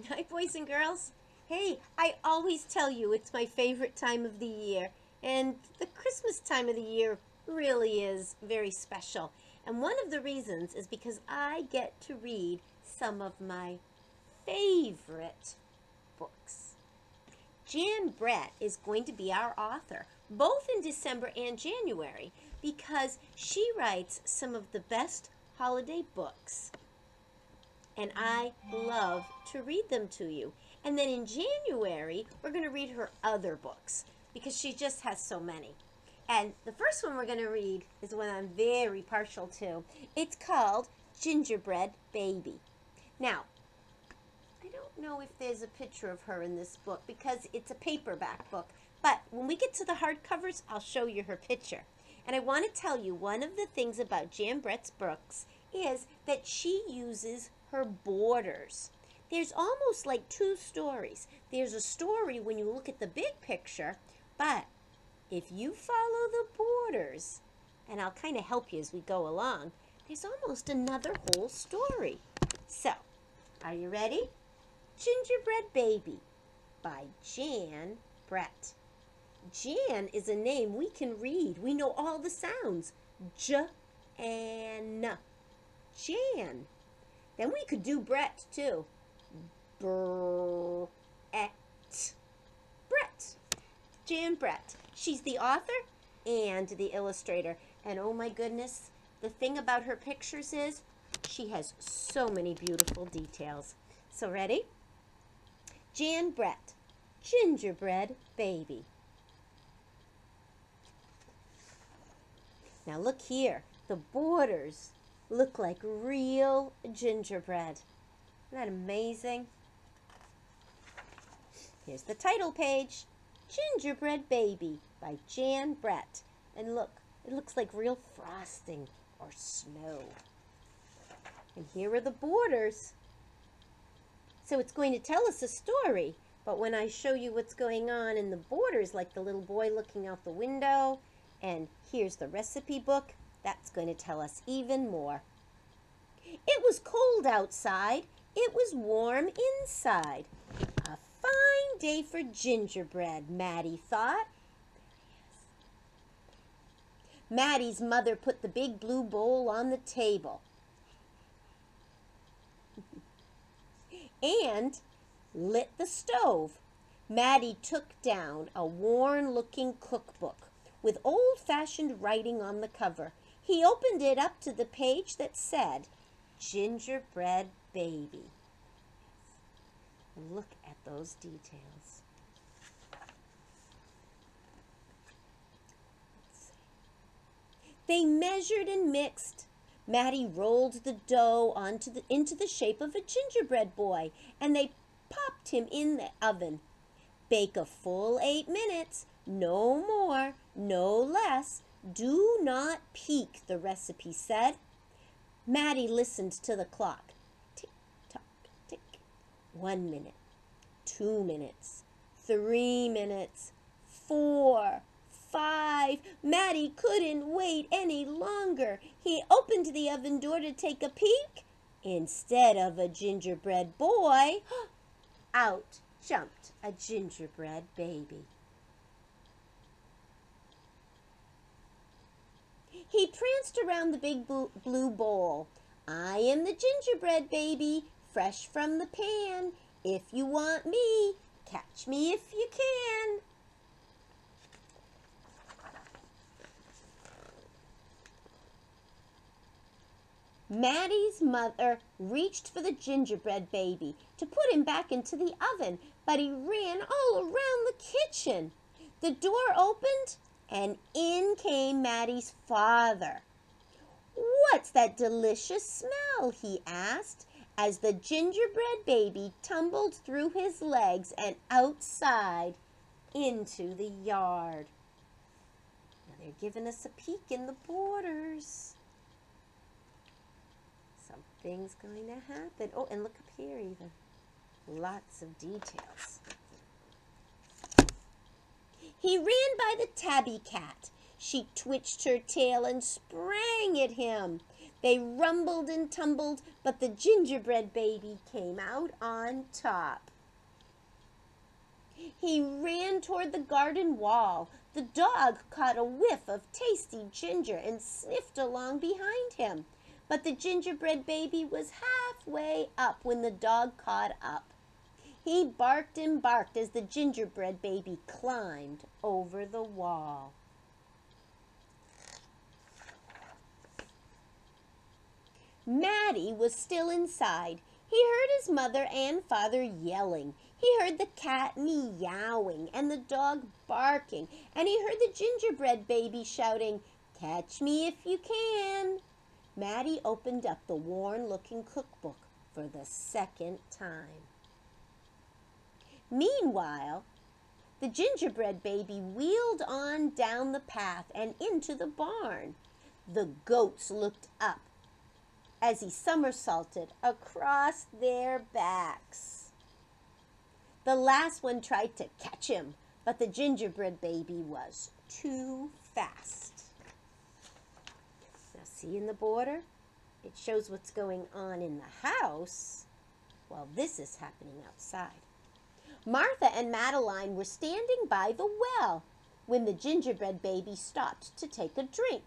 Hi, boys and girls. Hey, I always tell you it's my favorite time of the year, and the Christmas time of the year really is very special. And one of the reasons is because I get to read some of my favorite books. Jan Brett is going to be our author, both in December and January, because she writes some of the best holiday books and I love to read them to you. And then in January, we're going to read her other books because she just has so many. And the first one we're going to read is one I'm very partial to. It's called Gingerbread Baby. Now, I don't know if there's a picture of her in this book because it's a paperback book. But when we get to the hardcovers, I'll show you her picture. And I want to tell you one of the things about Jan Brett's books is that she uses her borders. There's almost like two stories. There's a story when you look at the big picture, but if you follow the borders, and I'll kind of help you as we go along, there's almost another whole story. So, are you ready? Gingerbread Baby by Jan Brett. Jan is a name we can read. We know all the sounds. J and N. Jan. Then we could do Brett too. Brett. Brett. Jan Brett. She's the author and the illustrator. And oh my goodness, the thing about her pictures is she has so many beautiful details. So ready? Jan Brett. Gingerbread Baby. Now look here. The borders look like real gingerbread. Isn't that amazing? Here's the title page. Gingerbread Baby by Jan Brett. And look, it looks like real frosting or snow. And here are the borders. So it's going to tell us a story. But when I show you what's going on in the borders, like the little boy looking out the window, and here's the recipe book, that's going to tell us even more. It was cold outside. It was warm inside. A fine day for gingerbread, Maddie thought. Maddie's mother put the big blue bowl on the table and lit the stove. Maddie took down a worn-looking cookbook with old-fashioned writing on the cover. He opened it up to the page that said, Gingerbread Baby. Look at those details. They measured and mixed. Maddie rolled the dough into the shape of a gingerbread boy, and they popped him in the oven. Bake a full 8 minutes, no more, no less. Do not peek, the recipe said. Maddie listened to the clock. Tick, tock, tick. 1 minute, 2 minutes, 3 minutes, 4, 5. Maddie couldn't wait any longer. He opened the oven door to take a peek. Instead of a gingerbread boy, out jumped a gingerbread baby. He pranced around the big blue bowl. I am the gingerbread baby, fresh from the pan. If you want me, catch me if you can. Maddie's mother reached for the gingerbread baby to put him back into the oven, but he ran all around the kitchen. The door opened, and in came Maddie's father. What's that delicious smell? He asked, as the gingerbread baby tumbled through his legs and outside into the yard. Now they're giving us a peek in the borders. Something's going to happen. Oh, and look up here even. Lots of details. He ran by the tabby cat. She twitched her tail and sprang at him. They rumbled and tumbled, but the gingerbread baby came out on top. He ran toward the garden wall. The dog caught a whiff of tasty ginger and sniffed along behind him. But the gingerbread baby was halfway up when the dog caught up. He barked and barked as the gingerbread baby climbed over the wall. Matty was still inside. He heard his mother and father yelling. He heard the cat meowing and the dog barking, and he heard the gingerbread baby shouting, "Catch me if you can." Matty opened up the worn-looking cookbook for the second time. Meanwhile, the gingerbread baby wheeled on down the path and into the barn. The goats looked up as he somersaulted across their backs. The last one tried to catch him, but the gingerbread baby was too fast. Now see in the border? It shows what's going on in the house while this is happening outside. Martha and Madeline were standing by the well when the gingerbread baby stopped to take a drink.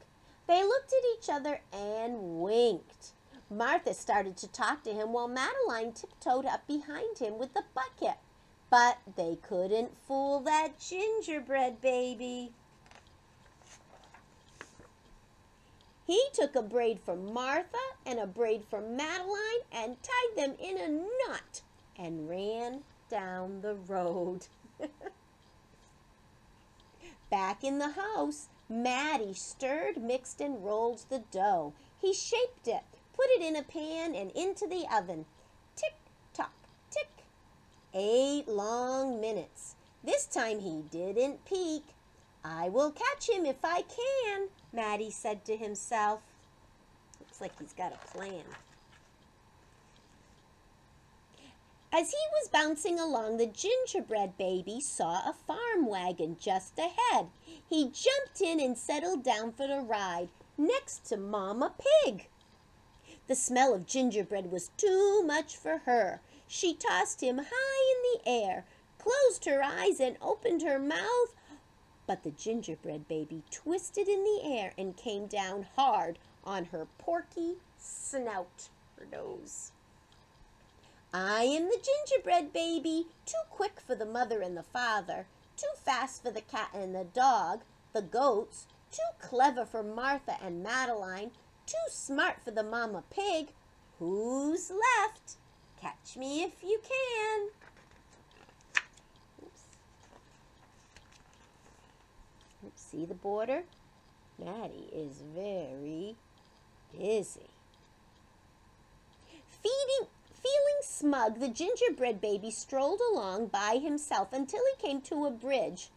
They looked at each other and winked. Martha started to talk to him while Madeline tiptoed up behind him with the bucket. But they couldn't fool that gingerbread baby. He took a braid for Martha and a braid for Madeline and tied them in a knot and ran down the road. Back in the house, Matty stirred, mixed, and rolled the dough. He shaped it, put it in a pan and into the oven. Tick, tock, tick. 8 long minutes. This time he didn't peek. "I will catch him if I can," Matty said to himself. Looks like he's got a plan. As he was bouncing along, the gingerbread baby saw a farm wagon just ahead. He jumped in and settled down for the ride next to Mama Pig. The smell of gingerbread was too much for her. She tossed him high in the air, closed her eyes, and opened her mouth. But the gingerbread baby twisted in the air and came down hard on her porky snout, her nose. "I am the gingerbread baby, too quick for the mother and the father, too fast for the cat and the dog, the goats, too clever for Martha and Madeline, too smart for the Mama Pig. Who's left? Catch me if you can." Oops, see the border? Matty is very busy. Feeling smug, the gingerbread baby strolled along by himself until he came to a bridge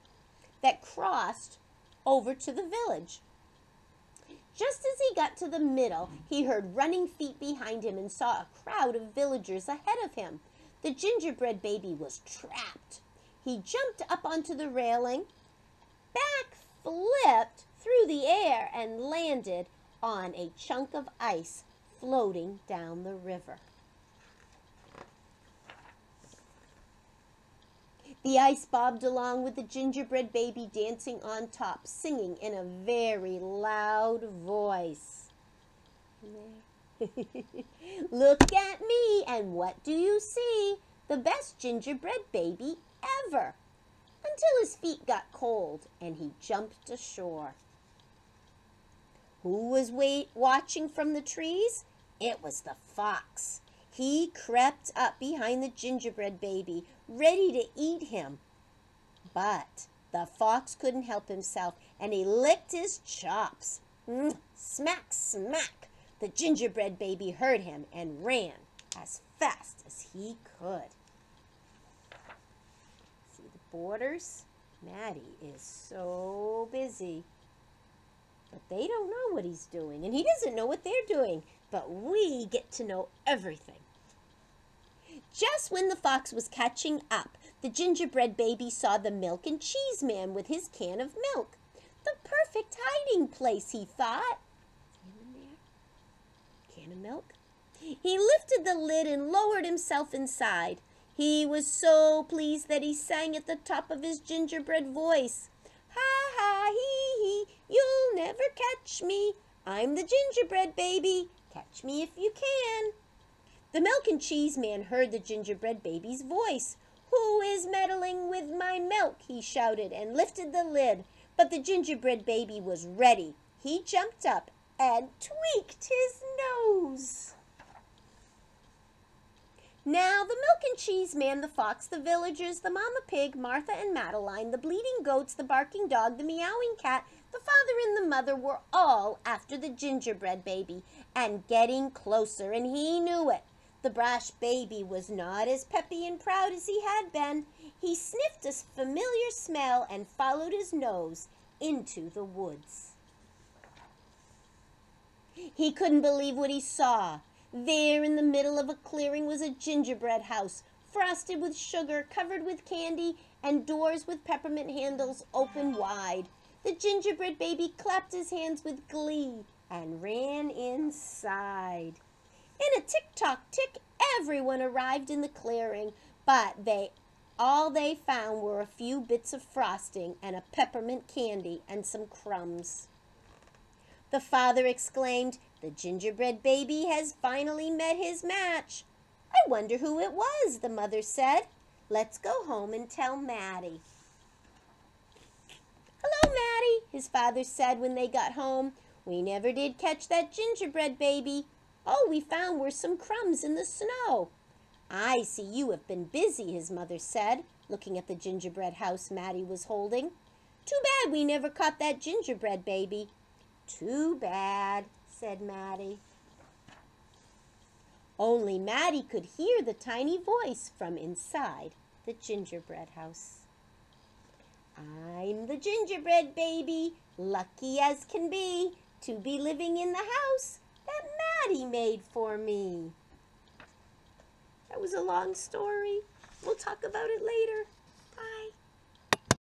that crossed over to the village. Just as he got to the middle, he heard running feet behind him and saw a crowd of villagers ahead of him. The gingerbread baby was trapped. He jumped up onto the railing, back-flipped through the air, and landed on a chunk of ice floating down the river. The ice bobbed along with the gingerbread baby dancing on top, singing in a very loud voice. "Look at me, and what do you see? The best gingerbread baby ever." Until his feet got cold and he jumped ashore. Who was watching from the trees? It was the fox. He crept up behind the gingerbread baby, ready to eat him. But the fox couldn't help himself, and he licked his chops. Smack, smack! The gingerbread baby heard him and ran as fast as he could. See the borders? Matty is so busy. But they don't know what he's doing, and he doesn't know what they're doing. But we get to know everything. Just when the fox was catching up, the gingerbread baby saw the milk and cheese man with his can of milk. The perfect hiding place, he thought. See him in there? want a milk? He lifted the lid and lowered himself inside. He was so pleased that he sang at the top of his gingerbread voice. Ha ha hee hee, you'll never catch me. I'm the gingerbread baby. Catch me if you can. The milk and cheese man heard the gingerbread baby's voice. Who is meddling with my milk? He shouted and lifted the lid. But the gingerbread baby was ready. He jumped up and tweaked his nose. Now the milk and cheese man, the fox, the villagers, the mama pig, Martha and Madeline, the bleating goats, the barking dog, the meowing cat, the father and the mother were all after the gingerbread baby and getting closer, and he knew it. The brash baby was not as peppy and proud as he had been. He sniffed a familiar smell and followed his nose into the woods. He couldn't believe what he saw. There in the middle of a clearing was a gingerbread house, frosted with sugar, covered with candy, and doors with peppermint handles open wide. The gingerbread baby clapped his hands with glee and ran inside. In a tick-tock-tick, everyone arrived in the clearing, but all they found were a few bits of frosting and a peppermint candy and some crumbs. The father exclaimed, "The gingerbread baby has finally met his match." "I wonder who it was," the mother said. "Let's go home and tell Maddie." "Hello, Maddie," his father said when they got home. "We never did catch that gingerbread baby. All we found were some crumbs in the snow." "I see you have been busy," his mother said, looking at the gingerbread house Maddie was holding. "Too bad we never caught that gingerbread baby." "Too bad," said Maddie. Only Maddie could hear the tiny voice from inside the gingerbread house. "I'm the gingerbread baby, lucky as can be, to be living in the house that Maddie made for me." That was a long story. We'll talk about it later. Bye.